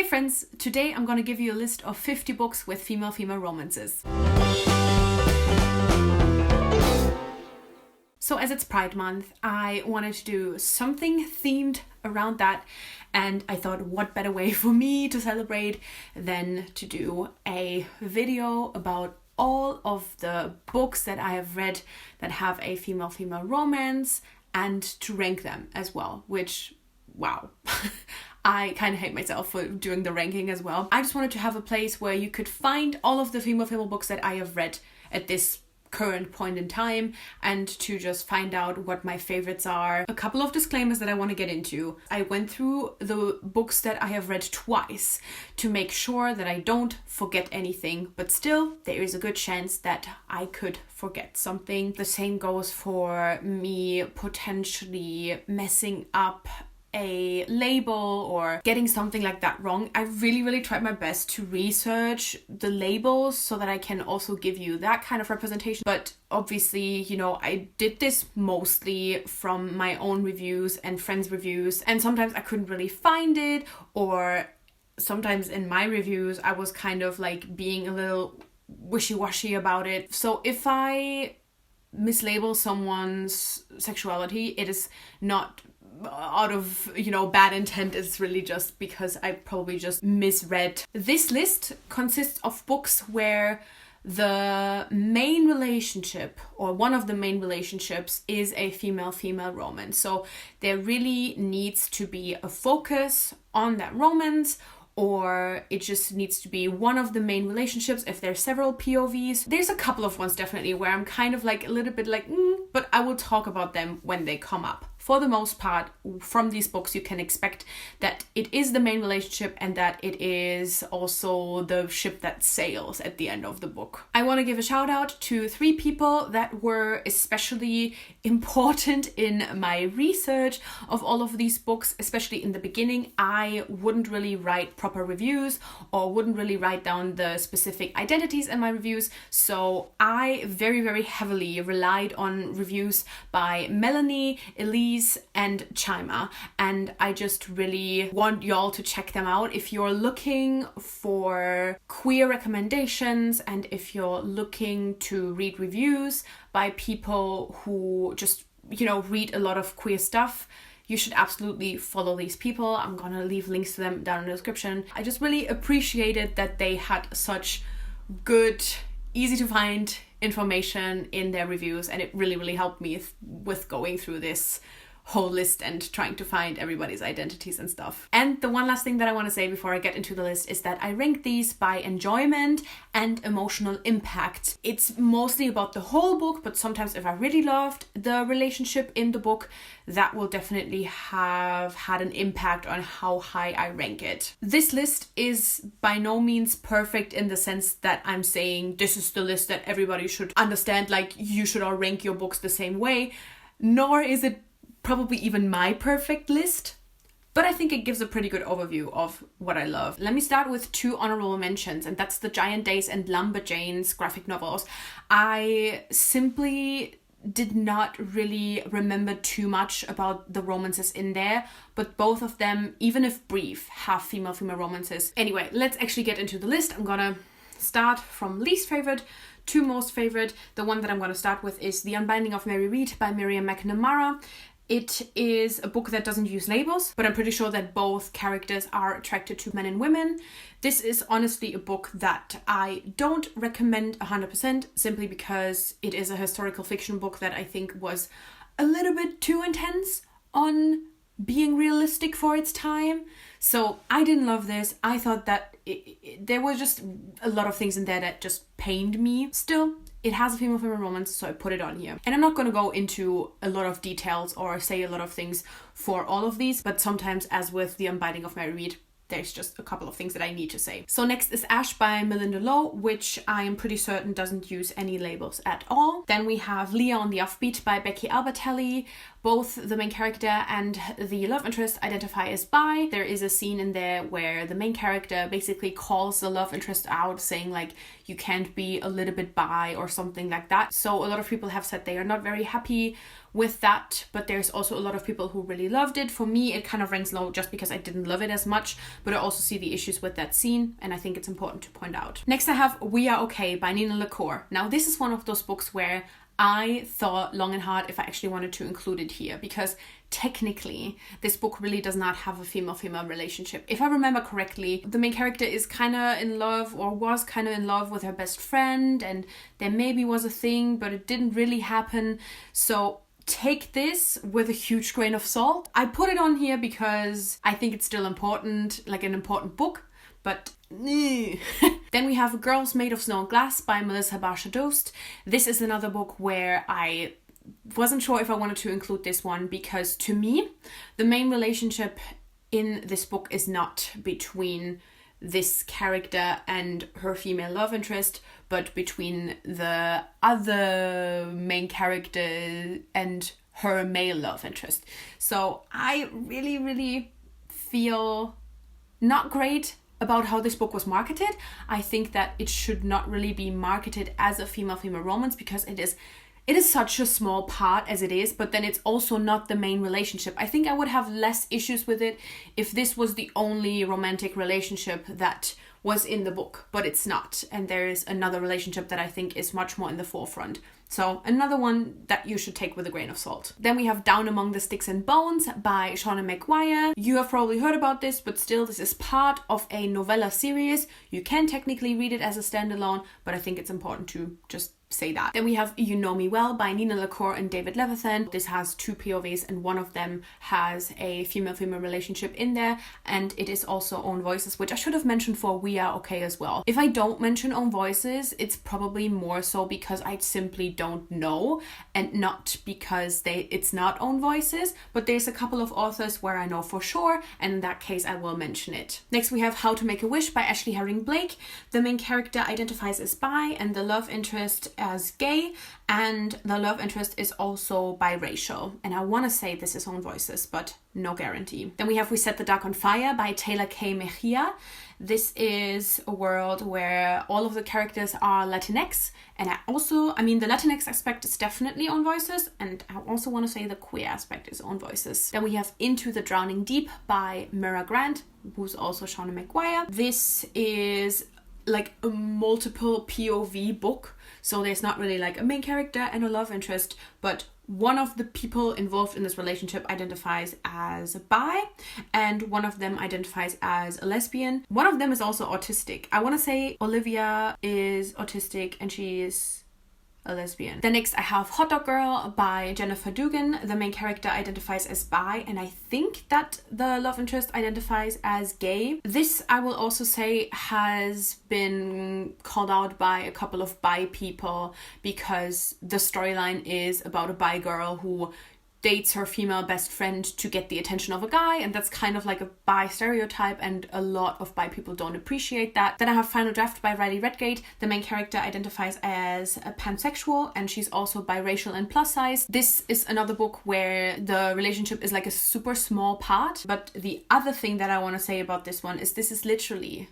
friends, today I'm going to give you a list of 50 books with female-female romances. So as it's Pride Month, I wanted to do something themed around that, and I thought what better way for me to celebrate than to do a video about all of the books that I have read that have a female-female romance and to rank them as well, which, wow. I kind of hate myself for doing the ranking as well. I just wanted to have a place where you could find all of the female-female books that I have read at this current point in time and to just find out what my favorites are. A couple of disclaimers that I want to get into. I went through the books that I have read twice to make sure that I don't forget anything, but still there is a good chance that I could forget something. The same goes for me potentially messing up a label or getting something like that wrong. I really tried my best to research the labels so that I can also give you that kind of representation. But obviously, you know, I did this mostly from my own reviews and friends' reviews, and sometimes I couldn't really find it, or sometimes in my reviews I was kind of like being a little wishy-washy about it. So if I mislabel someone's sexuality, it is not out of, you know, bad intent. Is really just because I probably just misread. This list consists of books where the main relationship or one of the main relationships is a female-female romance. So there really needs to be a focus on that romance, or it just needs to be one of the main relationships. If there's several POVs, there's a couple of ones definitely where I'm kind of like a little bit like, but I will talk about them when they come up. For the most part, from these books, you can expect that it is the main relationship and that it is also the ship that sails at the end of the book. I want to give a shout out to 3 people that were especially important in my research of all of these books, especially in the beginning. I wouldn't really write proper reviews or wouldn't really write down the specific identities in my reviews. So I very heavily relied on reviews by Melanie, Elise, and Chima, and I just really want y'all to check them out if you're looking for queer recommendations and if you're looking to read reviews by people who just, you know, read a lot of queer stuff. You should absolutely follow these people. I'm gonna leave links to them down in the description. I just really appreciated that they had such good, easy to find information in their reviews, and it really helped me with going through this whole list and trying to find everybody's identities and stuff. And the one last thing that I want to say before I get into the list is that I rank these by enjoyment and emotional impact. It's mostly about the whole book, but sometimes if I really loved the relationship in the book, that will definitely have had an impact on how high I rank it. This list is by no means perfect in the sense that I'm saying this is the list that everybody should understand, like you should all rank your books the same way, nor is it probably even my perfect list, but I think it gives a pretty good overview of what I love. Let me start with 2 honorable mentions, and that's the Giant Days and Lumberjanes graphic novels. I simply did not really remember too much about the romances in there, but both of them, even if brief, have female-female romances. Anyway, let's actually get into the list. I'm gonna start from least favorite to most favorite. The one that I'm gonna start with is The Unbinding of Reade by Miriam McNamara. It is a book that doesn't use labels, but I'm pretty sure that both characters are attracted to men and women. This is honestly a book that I don't recommend 100% simply because it is a historical fiction book that I think was a little bit too intense on being realistic for its time. So I didn't love this. I thought that there was just a lot of things in there that just pained me. Still, it has a female-female romance, so I put it on here. And I'm not going to go into a lot of details or say a lot of things for all of these, but sometimes, as with The Unbinding of Reade, there's just a couple of things that I need to say. So next is Ash by Malinda Lo, which I am pretty certain doesn't use any labels at all. Then we have Leah on the Offbeat by Becky Albertalli. Both the main character and the love interest identify as bi. There is a scene in there where the main character basically calls the love interest out, saying like, you can't be a little bit bi or something like that. So a lot of people have said they are not very happy with that, but there's also a lot of people who really loved it. For me, it kind of ranks low just because I didn't love it as much, but I also see the issues with that scene, and I think it's important to point out. Next I have We Are Okay by Nina LaCour. Now this is one of those books where I thought long and hard if I actually wanted to include it here, because technically this book really does not have a female-female relationship. If I remember correctly, the main character is kind of in love, or was kind of in love with her best friend, and there maybe was a thing, but it didn't really happen. So take this with a huge grain of salt. I put it on here because I think it's still important, like an important book, but Then we have Girls Made of Snow and Glass by Melissa Barshadoust. This is another book where I wasn't sure if I wanted to include this one, because to me, the main relationship in this book is not between this character and her female love interest, but between the other main character and her male love interest. So I really feel not great about how this book was marketed. I think that it should not really be marketed as a female-female romance, because it is such a small part as it is, but then it's also not the main relationship. I think I would have less issues with it if this was the only romantic relationship that was in the book, but it's not. And there is another relationship that I think is much more in the forefront. So another one that you should take with a grain of salt. Then we have Down Among the Sticks and Bones by Seanan McGuire. You have probably heard about this, but still, this is part of a novella series. You can technically read it as a standalone, but I think it's important to just say that. Then we have You Know Me Well by Nina LaCour and David Leviathan. This has two POVs, and one of them has a female-female relationship in there, and it is also own voices, which I should have mentioned for We Are Okay as well. If I don't mention own voices, it's probably more so because I simply don't know, and not because it's not own voices, but there's a couple of authors where I know for sure, and in that case I will mention it. Next we have How to Make a Wish by Ashley Herring Blake. The main character identifies as bi, and the love interest as gay, and the love interest is also biracial. And I want to say this is own voices, but no guarantee. Then we have We Set the Dark on Fire by Tehlor K. Mejia. This is a world where all of the characters are Latinx, and the Latinx aspect is definitely own voices, and I also want to say the queer aspect is own voices. Then we have Into the Drowning Deep by Mira Grant, who's also Seanan McGuire. This is like a multiple POV book, so there's not really like a main character and a love interest, but one of the people involved in this relationship identifies as bi, and one of them identifies as a lesbian. One of them is also autistic. I want to say Olivia is autistic and she is a lesbian. Then next I have Hot Dog Girl by Jennifer Dugan. The main character identifies as bi, and I think that the love interest identifies as gay. This, I will also say, has been called out by a couple of bi people, because the storyline is about a bi girl who dates her female best friend to get the attention of a guy, and that's kind of like a bi stereotype, and a lot of bi people don't appreciate that. Then I have Final Draft by Riley Redgate. The main character identifies as a pansexual, and she's also biracial and plus size. This is another book where the relationship is like a super small part, but the other thing that I want to say about this one is this is literally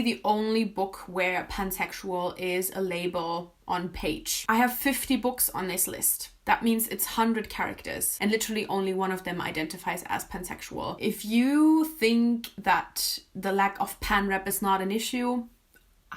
the only book where pansexual is a label on page. I have 50 books on this list. That means it's 100 characters, and literally only one of them identifies as pansexual. If you think that the lack of pan rep is not an issue,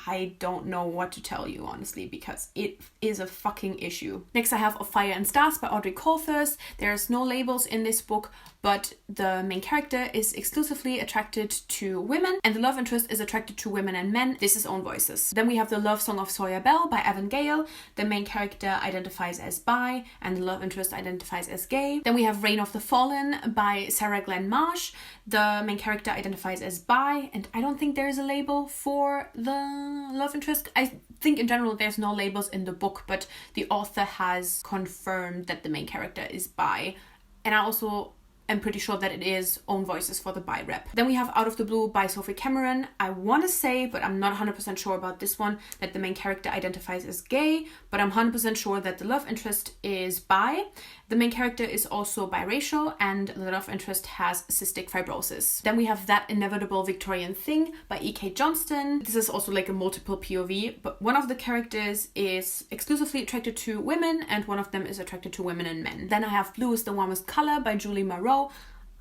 I don't know what to tell you, honestly, because it is a fucking issue. Next I have Of Fire and Stars by Audrey Coulthurst. There's no labels in this book, but the main character is exclusively attracted to women, and the love interest is attracted to women and men. This is own voices. Then we have The Love Song of Sawyer Bell by Avon Gale. The main character identifies as bi, and the love interest identifies as gay. Then we have Reign of the Fallen by Sarah Glenn Marsh. The main character identifies as bi, and I don't think there is a label for the love interest. I think in general there's no labels in the book, but the author has confirmed that the main character is bi. And I also am pretty sure that it is own voices for the bi rep. Then we have Out of the Blue by Sophie Cameron. I want to say, but I'm not 100% sure about this one, that the main character identifies as gay, but I'm 100% sure that the love interest is bi. The main character is also biracial, and the love interest has cystic fibrosis. Then we have That Inevitable Victorian Thing by E.K. Johnston. This is also like a multiple POV, but one of the characters is exclusively attracted to women, and one of them is attracted to women and men. Then I have Blue is the Warmest Color by Julie Moreau.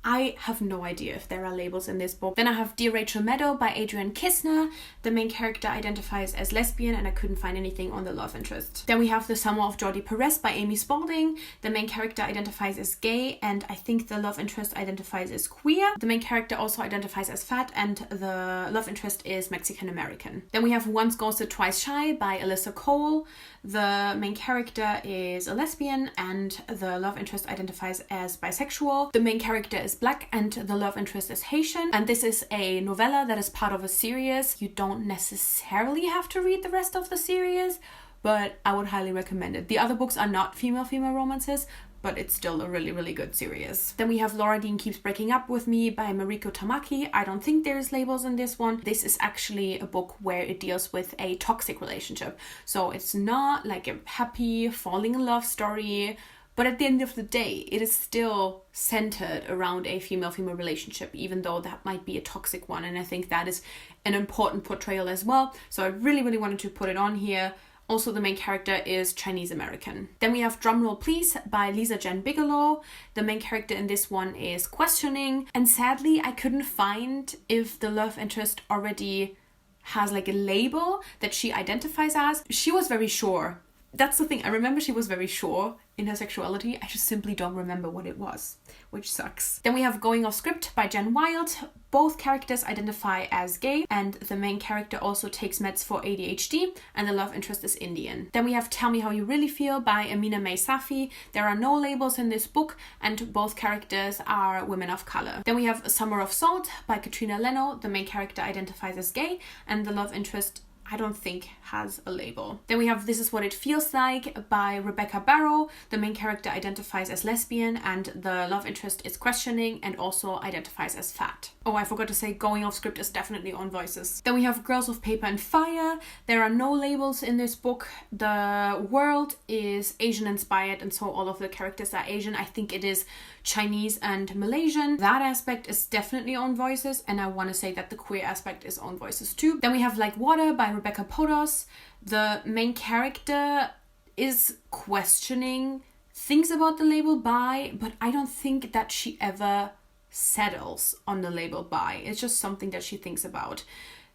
I have no idea if there are labels in this book. Then I have Dear Rachel Meadow by Adrienne Kistner. The main character identifies as lesbian, and I couldn't find anything on the love interest. Then we have The Summer of Jordi Perez by Amy Spalding. The main character identifies as gay, and I think the love interest identifies as queer. The main character also identifies as fat, and the love interest is Mexican American. Then we have Once Ghosted, Twice Shy by Alyssa Cole. The main character is a lesbian, and the love interest identifies as bisexual. The main character is black, and the love interest is Haitian. And this is a novella that is part of a series. You don't necessarily have to read the rest of the series, but I would highly recommend it. The other books are not female-female romances, but it's still a really, really good series. Then we have Laura Dean Keeps Breaking Up With Me by Mariko Tamaki. I don't think there's labels in this one. This is actually a book where it deals with a toxic relationship. So it's not like a happy falling in love story, but at the end of the day, it is still centered around a female-female relationship, even though that might be a toxic one. And I think that is an important portrayal as well. So I really, really wanted to put it on here. Also, the main character is Chinese American. Then we have Drumroll Please by Lisa Jen Bigelow. The main character in this one is questioning. And sadly, I couldn't find if the love interest already has like a label that she identifies as. She was very sure. That's the thing. I remember she was very sure in her sexuality. I just simply don't remember what it was, which sucks. Then we have Going Off Script by Jen Wild. Both characters identify as gay, and the main character also takes meds for ADHD, and the love interest is Indian. Then we have Tell Me How You Really Feel by Amina May Safi. There are no labels in this book, and both characters are women of color. Then we have Summer of Salt by Katrina Leno. The main character identifies as gay, and the love interest I don't think has a label. Then we have This Is What It Feels Like by Rebecca Barrow. The main character identifies as lesbian, and the love interest is questioning and also identifies as fat. Oh, I forgot to say Going Off Script is definitely on voices. Then we have Girls of Paper and Fire. There are no labels in this book. The world is Asian inspired, and so all of the characters are Asian. I think it is Chinese and Malaysian. That aspect is definitely on voices, and I want to say that the queer aspect is on voices too. Then we have Like Water by Rebecca Podos. The main character is questioning things about the label bi, but I don't think that she ever settles on the label bi. It's just something that she thinks about.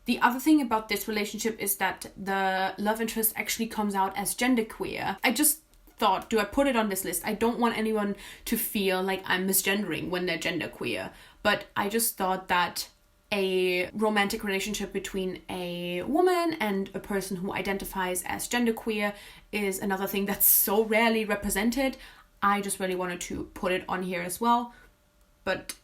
The other thing about this relationship is that the love interest actually comes out as genderqueer. I just thought, do I put it on this list? I don't want anyone to feel like I'm misgendering when they're genderqueer, but I just thought that a romantic relationship between a woman and a person who identifies as genderqueer is another thing that's so rarely represented. I just really wanted to put it on here as well, but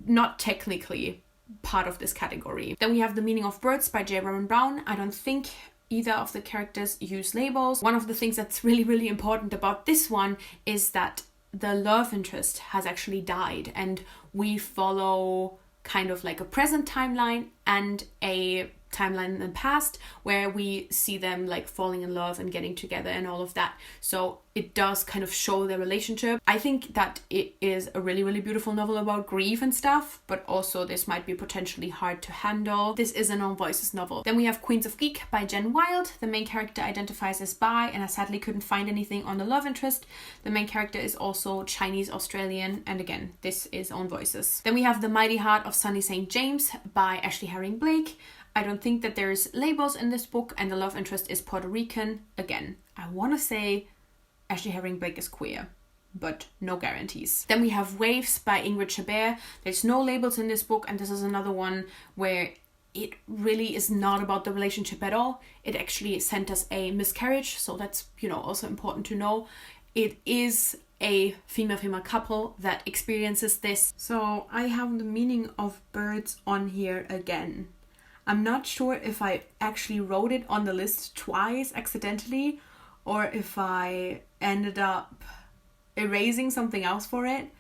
not technically part of this category. Then we have The Meaning of Birds by J. Roman Brown. I don't think either of the characters use labels. One of the things that's really, really important about this one is that the love interest has actually died, and we follow kind of like a present timeline and a timeline in the past where we see them like falling in love and getting together and all of that. So it does kind of show their relationship. I think that it is a really, really beautiful novel about grief and stuff, but also this might be potentially hard to handle. This is a non-voices novel. Then we have Queens of Geek by Jen Wild. The main character identifies as bi, and I sadly couldn't find anything on the love interest. The main character is also Chinese Australian, and again, this is on voices. Then we have The Mighty Heart of Sunny St. James by Ashley Herring Blake. I don't think that there's labels in this book, and the love interest is Puerto Rican. Again, I want to say Ashley Herring Blake is queer, but no guarantees. Then we have Waves by Ingrid Chabert. There's no labels in this book, and this is another one where it really is not about the relationship at all. It actually centers a miscarriage, so that's, also important to know. It is a female-female couple that experiences this. So I have The Meaning of Birds on here again. I'm not sure if I actually wrote it on the list twice accidentally, or if I ended up erasing something else for it.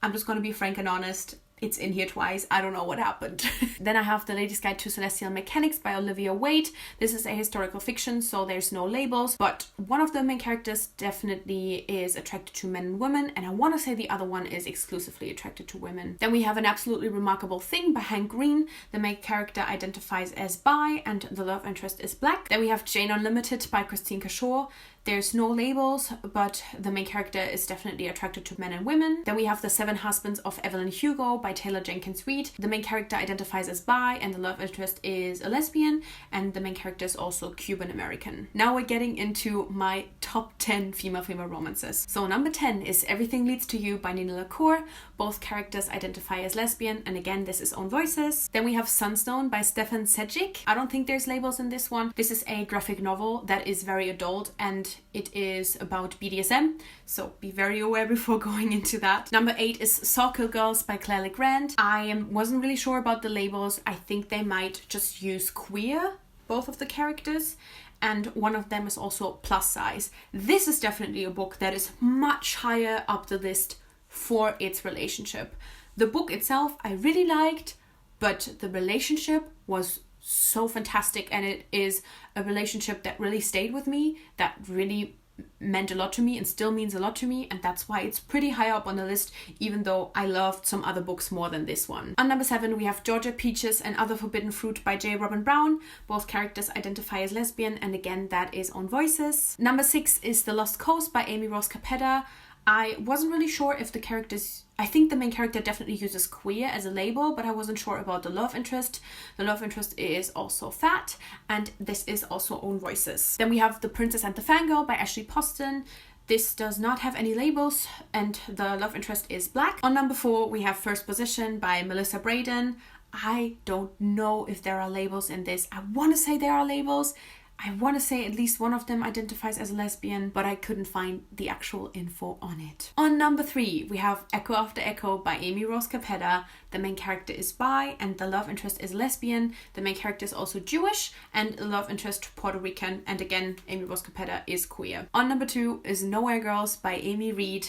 I'm just gonna be frank and honest. It's in here twice. I don't know what happened. Then I have The Lady's Guide to Celestial Mechanics by Olivia Wade. This is a historical fiction, so there's no labels, but one of the main characters definitely is attracted to men and women, and I want to say the other one is exclusively attracted to women. Then we have An Absolutely Remarkable Thing by Hank Green. The main character identifies as bi, and the love interest is black. Then we have Jane Unlimited by Christine Cashore. There's no labels, but the main character is definitely attracted to men and women. Then we have The Seven Husbands of Evelyn Hugo by Taylor Jenkins Reid. The main character identifies as bi, and the love interest is a lesbian, and the main character is also Cuban American. Now we're getting into my top 10 female romances. So number 10 is Everything Leads to You by Nina LaCour. Both characters identify as lesbian, and again, this is Own Voices. Then we have Sunstone by Stefan Sejic. I don't think there's labels in this one. This is a graphic novel that is very adult, and it is about BDSM, so be very aware before going into that. Number 8 is Sawkill Girls by Claire Legrand. I wasn't really sure about the labels. I think they might just use queer, both of the characters, and one of them is also plus size. This is definitely a book that is much higher up the list for its relationship. The book itself I really liked, but the relationship was so fantastic, and it is a relationship that really stayed with me, that really meant a lot to me and still means a lot to me, and that's why it's pretty high up on the list, even though I loved some other books more than this one. On number 7 we have Georgia Peaches and Other Forbidden Fruit by J. Robin Brown. Both characters identify as lesbian, and again that is Own Voices. Number 6 is The Lost Coast by Amy Rose Capetta. I wasn't really sure if the characters... I think the main character definitely uses queer as a label, but I wasn't sure about the love interest. The love interest is also fat, and this is also Own Voices. Then we have The Princess and the Fangirl by Ashley Poston. This does not have any labels, and the love interest is black. On number 4 we have First Position by Melissa Braden. I don't know if there are labels in this. I want to say there are labels. I want to say at least one of them identifies as a lesbian, but I couldn't find the actual info on it. On number 3, we have Echo After Echo by Amy Rose Capetta. The main character is bi, and the love interest is lesbian. The main character is also Jewish, and the love interest Puerto Rican, and again, Amy Rose Capetta is queer. On number 2 is Nowhere Girls by Amy Reade.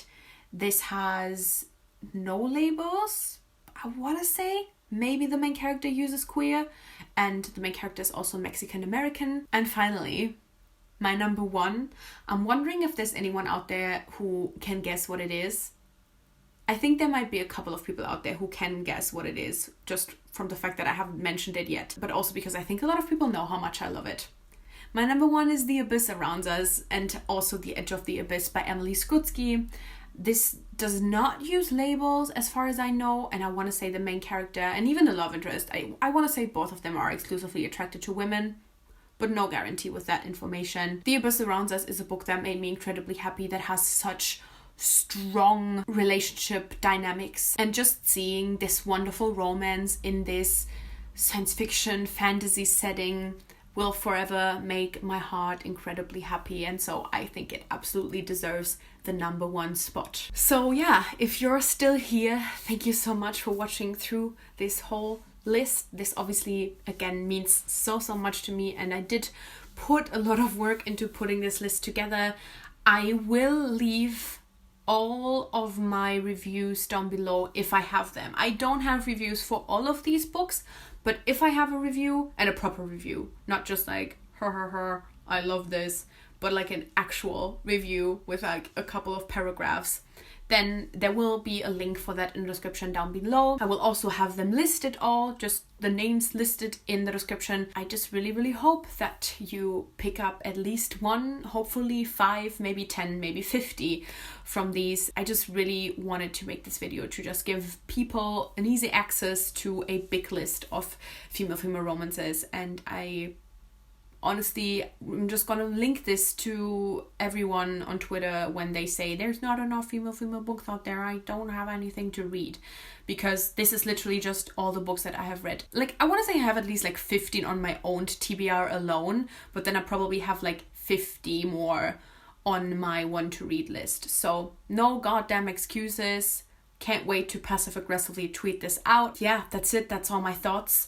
This has no labels, I want to say. Maybe the main character uses queer, and the main character is also Mexican American. And finally, my number 1. I'm wondering if there's anyone out there who can guess what it is. I think there might be a couple of people out there who can guess what it is, just from the fact that I haven't mentioned it yet, but also because I think a lot of people know how much I love it. My number 1 is The Abyss Around Us, and also The Edge of the Abyss by Emily Skrutsky. This does not use labels as far as I know, and I want to say the main character and even the love interest, I want to say both of them are exclusively attracted to women, but no guarantee with that information. The Abyss Around Us is a book that made me incredibly happy, that has such strong relationship dynamics, and just seeing this wonderful romance in this science fiction fantasy setting will forever make my heart incredibly happy, and so I think it absolutely deserves the number 1 spot. So yeah, if you're still here, thank you so much for watching through this whole list. This obviously again means so much to me, and I did put a lot of work into putting this list together. I will leave all of my reviews down below if I have them. I don't have reviews for all of these books, but if I have a review, and a proper review, not just like I love this, but like an actual review with like a couple of paragraphs, then there will be a link for that in the description down below. I will also have them listed all, just the names listed in the description. I just really hope that you pick up at least 1, hopefully 5, maybe 10, maybe 50 from these. I just really wanted to make this video to just give people an easy access to a big list of female romances, and honestly, I'm just gonna link this to everyone on Twitter when they say there's not enough female books out there, I don't have anything to read, because this is literally just all the books that I have read. Like, I want to say I have at least like 15 on my own TBR alone, but then I probably have like 50 more on my one to read list. So no goddamn excuses. Can't wait to passive aggressively tweet this out. Yeah, that's it. That's all my thoughts.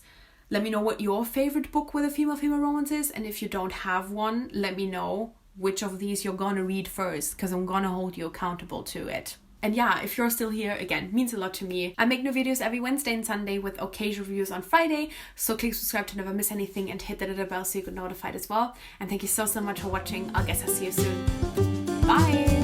Let me know what your favorite book with a female romance is, and if you don't have one, let me know which of these you're gonna read first, because I'm gonna hold you accountable to it. And yeah, if you're still here, again, means a lot to me. I make new videos every Wednesday and Sunday with occasional reviews on Friday, so click subscribe to never miss anything and hit the little bell so you get notified as well. And thank you so much for watching. I guess I'll see you soon. Bye!